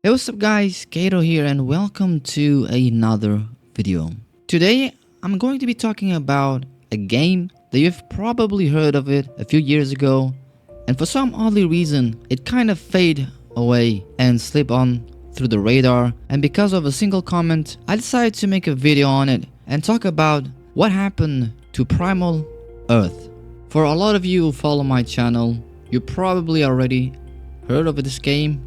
Hey, what's up guys, Kato here and welcome to another video. Today I'm going to be talking about a game that you've probably heard of it a few years ago, and for some oddly reason it kind of faded away and slipped on through the radar, and because of a single comment I decided to make a video on it and talk about what happened to Primal Earth. For a lot of you who follow my channel, you probably already heard of this game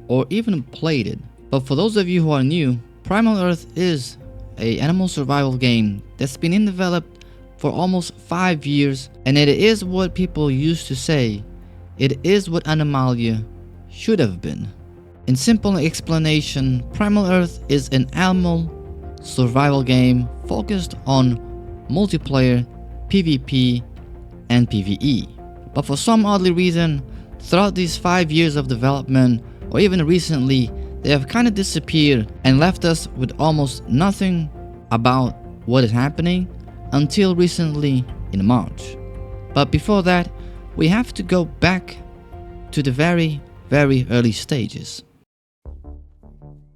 or even played it. But for those of you who are new, Primal Earth is an animal survival game that's been in development for almost 5 years, and it is what people used to say, it is what Animalia should have been. In simple explanation, Primal Earth is an animal survival game focused on multiplayer, PvP and PvE. But for some oddly reason, throughout these 5 years of development, or even recently, they have kind of disappeared and left us with almost nothing about what is happening until recently in March. But before that, we have to go back to the very early stages.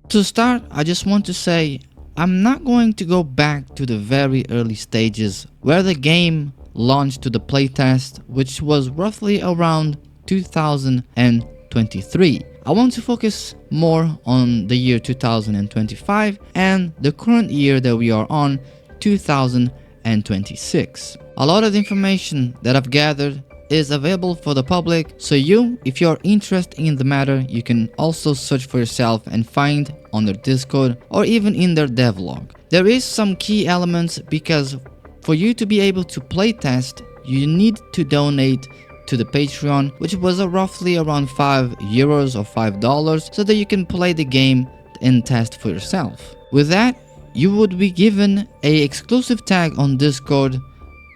To start, I just want to say I'm not going to go back to the very early stages where the game launched to the playtest, which was roughly around 2023. I want to focus more on the year 2025 and the current year that we are on, 2026. A lot of the information that I've gathered is available for the public, so if you're interested in the matter, you can also search for yourself and find on their Discord or even in their devlog. There is some key elements because for you to be able to playtest, you need to donate to the Patreon, which was roughly around €5 or $5, so that you can play the game and test for yourself. With that, you would be given a exclusive tag on Discord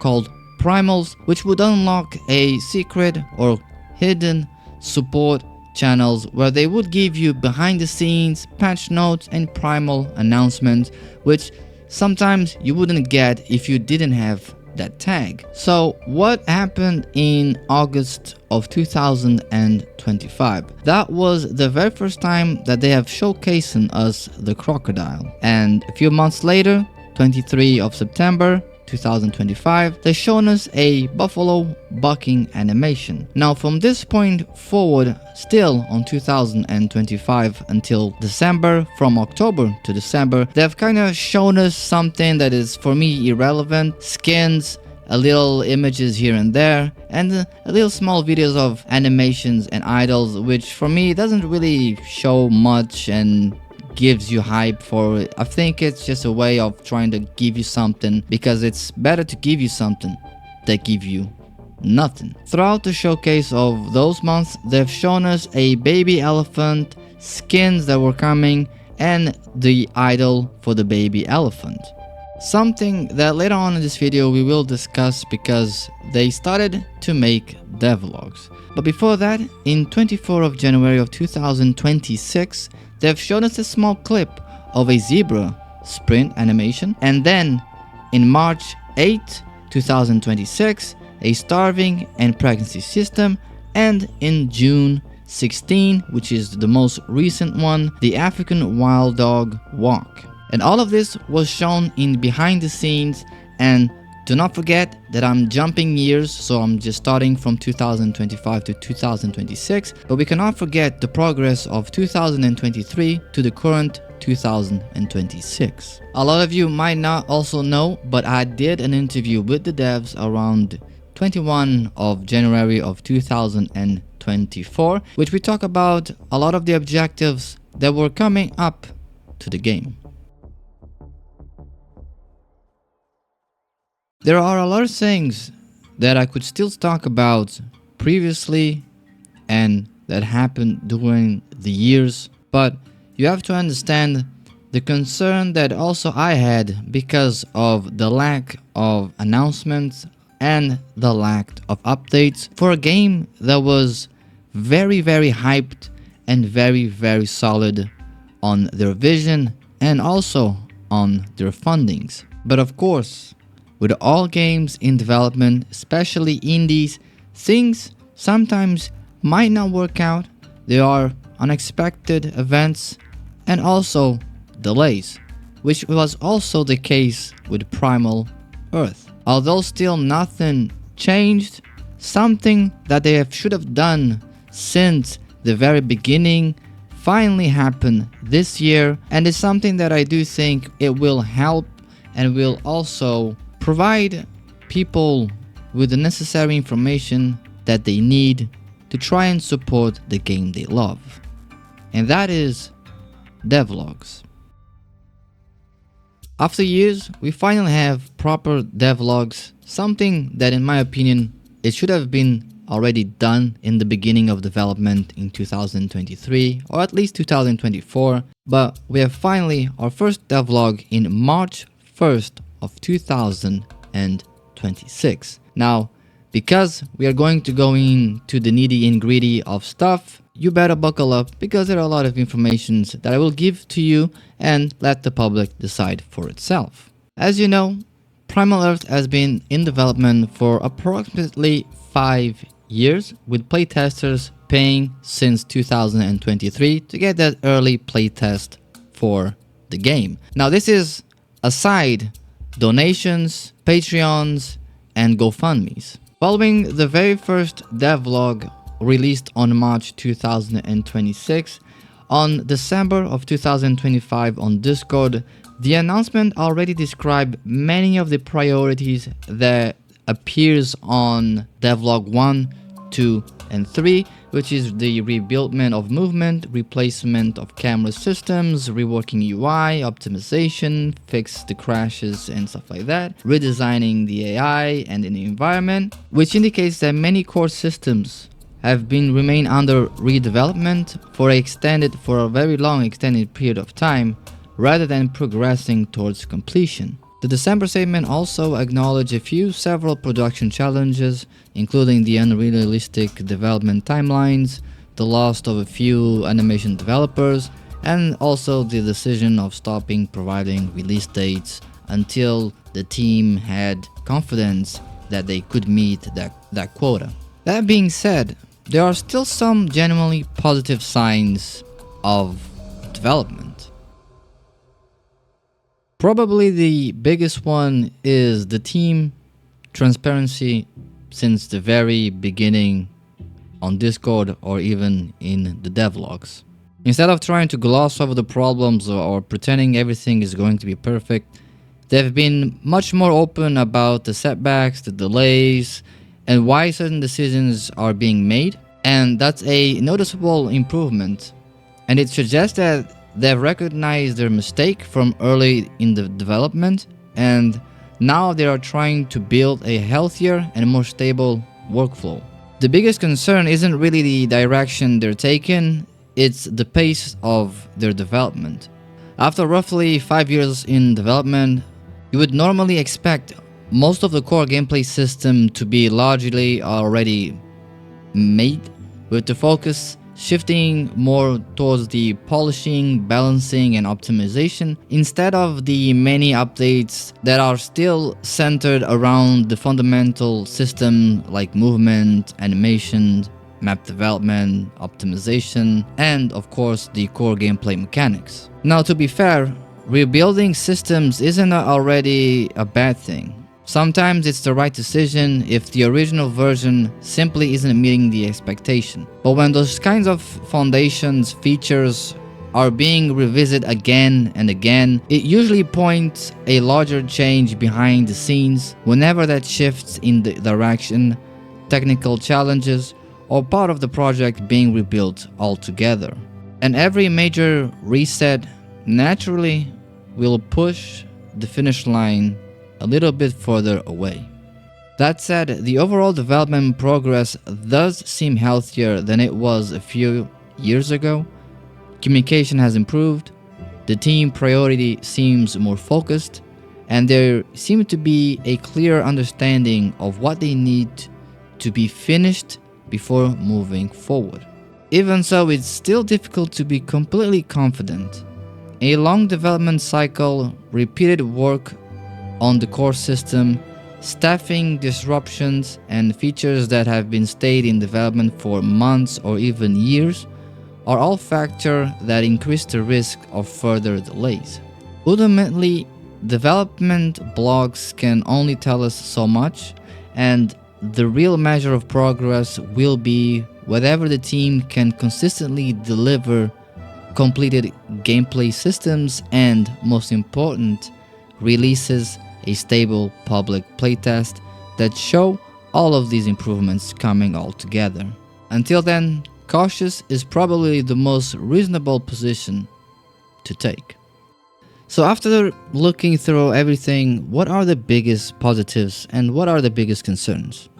called Primals, which would unlock a secret or hidden support channels where they would give you behind the scenes patch notes and primal announcements, which sometimes you wouldn't get if you didn't have that tag. So what happened in August of 2025? That was the very first time that they have showcased us the crocodile, and a few months later, 23 of September 2025, they shown us a buffalo bucking animation. Now from this point forward, still on 2025 until December, from October to December, they've kind of shown us something that is for me irrelevant: skins, a little images here and there, and a little small videos of animations and idols, which for me doesn't really show much and gives you hype for it. I think it's just a way of trying to give you something, because it's better to give you something than give you nothing. Throughout the showcase of those months, they've shown us a baby elephant, skins that were coming, and the idol for the baby elephant. Something that later on in this video we will discuss, because they started to make devlogs. But before that, in 24 of January of 2026, they've shown us a small clip of a zebra sprint animation, and then in March 8, 2026, a starving and pregnancy system, and in June 16, which is the most recent one, the African wild dog walk. And all of this was shown in behind the scenes. And do not forget that I'm jumping years, so I'm just starting from 2025 to 2026, but we cannot forget the progress of 2023 to the current 2026. A lot of you might not also know, but I did an interview with the devs around 21 of January of 2024, which we talk about a lot of the objectives that were coming up to the game. There are a lot of things that I could still talk about previously and that happened during the years, but you have to understand the concern that also I had because of the lack of announcements and the lack of updates for a game that was very hyped and very solid on their vision and also on their fundings. But of course, with all games in development, especially indies, things sometimes might not work out. There are unexpected events, and also delays, which was also the case with Primal Earth. Although still nothing changed, something that they should have done since the very beginning finally happened this year, and it's something that I do think it will help and will also provide people with the necessary information that they need to try and support the game they love. And that is devlogs. After years, we finally have proper devlogs, something that in my opinion it should have been already done in the beginning of development in 2023 or at least 2024, but we have finally our first devlog in March 1st of 2026. Now, because we are going to go into the nitty and gritty of stuff, you better buckle up because there are a lot of information that I will give to you and let the public decide for itself. As you know, Primal Earth has been in development for approximately 5 years, with playtesters paying since 2023 to get that early playtest for the game. Now this is aside donations, Patreons, and GoFundMes. Following the very first devlog released on March 2026, on December of 2025 on Discord, the announcement already described many of the priorities that appears on devlog 1, 2, and 3, which is the rebuildment of movement, replacement of camera systems, reworking UI, optimization, fix the crashes and stuff like that, redesigning the AI and the environment, which indicates that many core systems have been remain under redevelopment for a very long extended period of time, rather than progressing towards completion. The December statement also acknowledged several production challenges, including the unrealistic development timelines, the loss of a few animation developers, and also the decision of stopping providing release dates until the team had confidence that they could meet that quota. That being said, there are still some genuinely positive signs of development. Probably the biggest one is the team transparency since the very beginning on Discord or even in the devlogs. Instead of trying to gloss over the problems or pretending everything is going to be perfect, they've been much more open about the setbacks, the delays, and why certain decisions are being made. And that's a noticeable improvement. And it suggests that they've recognized their mistake from early in the development, and now they are trying to build a healthier and more stable workflow. The biggest concern isn't really the direction they're taking, it's the pace of their development. After roughly 5 years in development, you would normally expect most of the core gameplay system to be largely already made, with the focus shifting more towards the polishing, balancing, and optimization instead of the many updates that are still centered around the fundamental system like movement, animation, map development, optimization, and of course the core gameplay mechanics. Now, to be fair, rebuilding systems isn't already a bad thing. Sometimes it's the right decision if the original version simply isn't meeting the expectation. But when those kinds of foundations features are being revisited again and again, it usually points a larger change behind the scenes whenever that shifts in the direction, technical challenges, or part of the project being rebuilt altogether. And every major reset naturally will push the finish line a little bit further away. That said, the overall development progress does seem healthier than it was a few years ago. Communication has improved, the team priority seems more focused, and there seems to be a clear understanding of what they need to be finished before moving forward. Even so, it's still difficult to be completely confident. A long development cycle, repeated work on the core system, staffing disruptions, and features that have been stayed in development for months or even years are all factors that increase the risk of further delays. Ultimately, development blogs can only tell us so much, and the real measure of progress will be whether the team can consistently deliver completed gameplay systems and, most important, releases a stable public playtest that show all of these improvements coming all together. Until then, cautious is probably the most reasonable position to take. So after looking through everything, what are the biggest positives and what are the biggest concerns?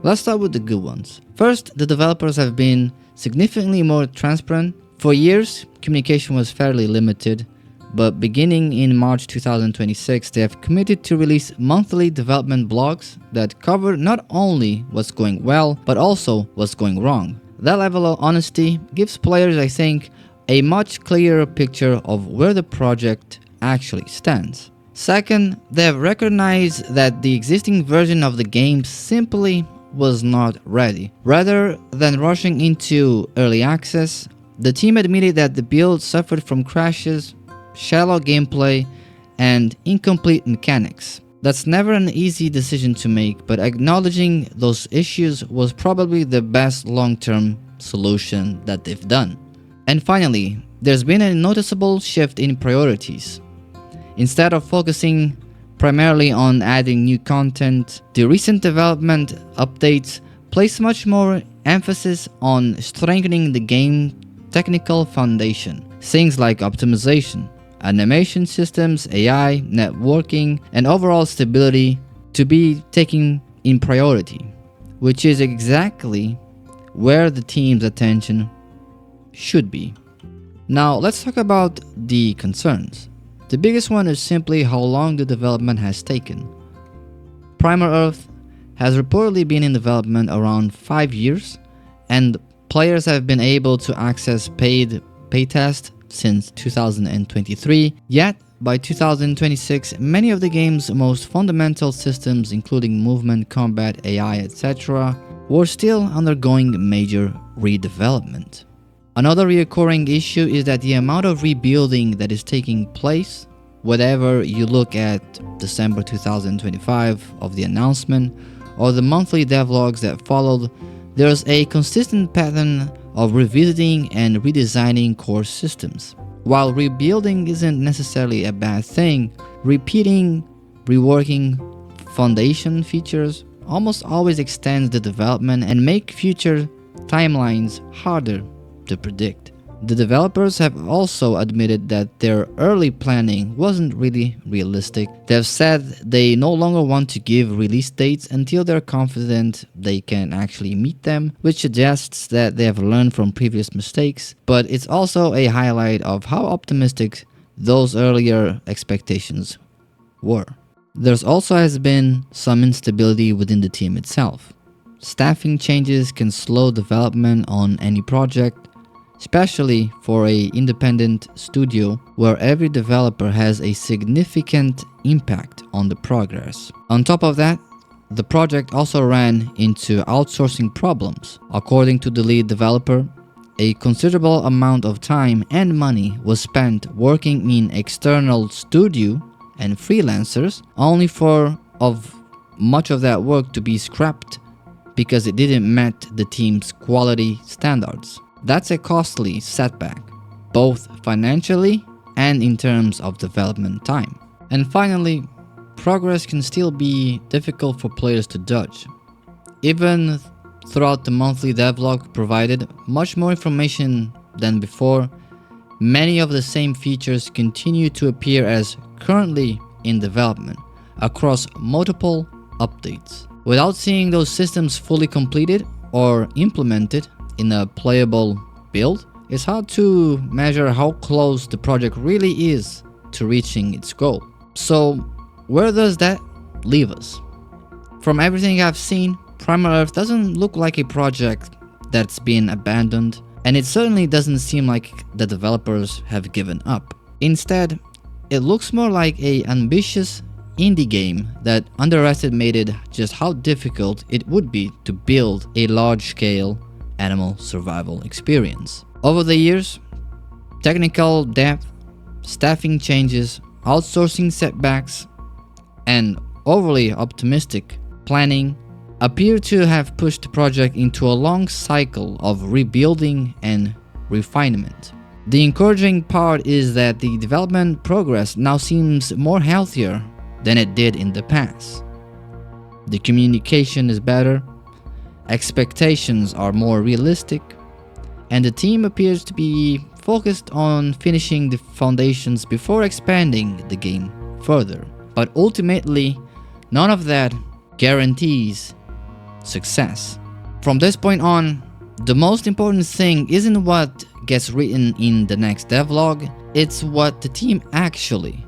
Let's start with the good ones. First, the developers have been significantly more transparent. For years, communication was fairly limited, but beginning in March 2026, they have committed to release monthly development blogs that cover not only what's going well, but also what's going wrong. That level of honesty gives players, I think, a much clearer picture of where the project actually stands. Second, they have recognized that the existing version of the game simply was not ready. Rather than rushing into early access, the team admitted that the build suffered from crashes, shallow gameplay, and incomplete mechanics. That's never an easy decision to make, but acknowledging those issues was probably the best long-term solution that they've done. And finally, there's been a noticeable shift in priorities. Instead of focusing primarily on adding new content, the recent development updates place much more emphasis on strengthening the game technical foundation. Things like optimization, animation systems, AI, networking, and overall stability to be taken in priority, which is exactly where the team's attention should be. Now let's talk about the concerns. The biggest one is simply how long the development has taken. Primal Earth has reportedly been in development around 5 years, and players have been able to access paid playtests since 2023, yet by 2026 many of the game's most fundamental systems, including movement, combat, AI, etc., were still undergoing major redevelopment. Another recurring issue is that the amount of rebuilding that is taking place, whether you look at December 2025 of the announcement or the monthly devlogs that followed, there's a consistent pattern of revisiting and redesigning core systems. While rebuilding isn't necessarily a bad thing, repeating, reworking foundation features almost always extends the development and make future timelines harder to predict. The developers have also admitted that their early planning wasn't really realistic. They've said they no longer want to give release dates until they're confident they can actually meet them, which suggests that they have learned from previous mistakes, but it's also a highlight of how optimistic those earlier expectations were. There's also has been some instability within the team itself. Staffing changes can slow development on any project, especially for an independent studio where every developer has a significant impact on the progress. On top of that, the project also ran into outsourcing problems. According to the lead developer, a considerable amount of time and money was spent working in external studio and freelancers, only for much of that work to be scrapped because it didn't meet the team's quality standards. That's a costly setback, both financially and in terms of development time. And finally, progress can still be difficult for players to judge. Even throughout the monthly devlog provided much more information than before, many of the same features continue to appear as currently in development across multiple updates. Without seeing those systems fully completed or implemented in a playable build, it's hard to measure how close the project really is to reaching its goal. So where does that leave us? From everything I've seen, Primal Earth doesn't look like a project that's been abandoned, and it certainly doesn't seem like the developers have given up. Instead, it looks more like an ambitious indie game that underestimated just how difficult it would be to build a large-scale animal survival experience. Over the years, technical depth, staffing changes, outsourcing setbacks, and overly optimistic planning appear to have pushed the project into a long cycle of rebuilding and refinement. The encouraging part is that the development progress now seems more healthier than it did in the past. The communication is better, expectations are more realistic, and the team appears to be focused on finishing the foundations before expanding the game further. But ultimately, none of that guarantees success. From this point on, the most important thing isn't what gets written in the next devlog, it's what the team actually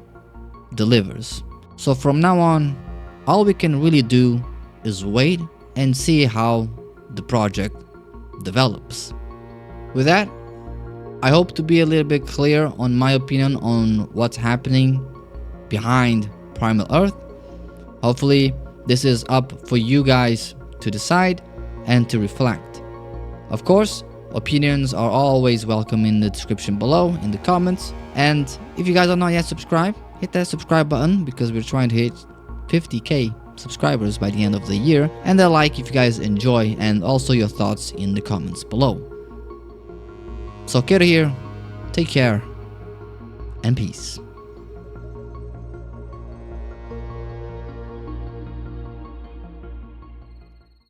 delivers. So from now on, all we can really do is wait and see how the project develops. With that, I hope to be a little bit clear on my opinion on what's happening behind Primal Earth. Hopefully this is up for you guys to decide and to reflect. Of course, opinions are always welcome in the description below, in the comments. And if you guys are not yet subscribed, hit that subscribe button because we're trying to hit 50k subscribers by the end of the year. And a like if you guys enjoy, and also your thoughts in the comments below. So Kira here, take care and peace.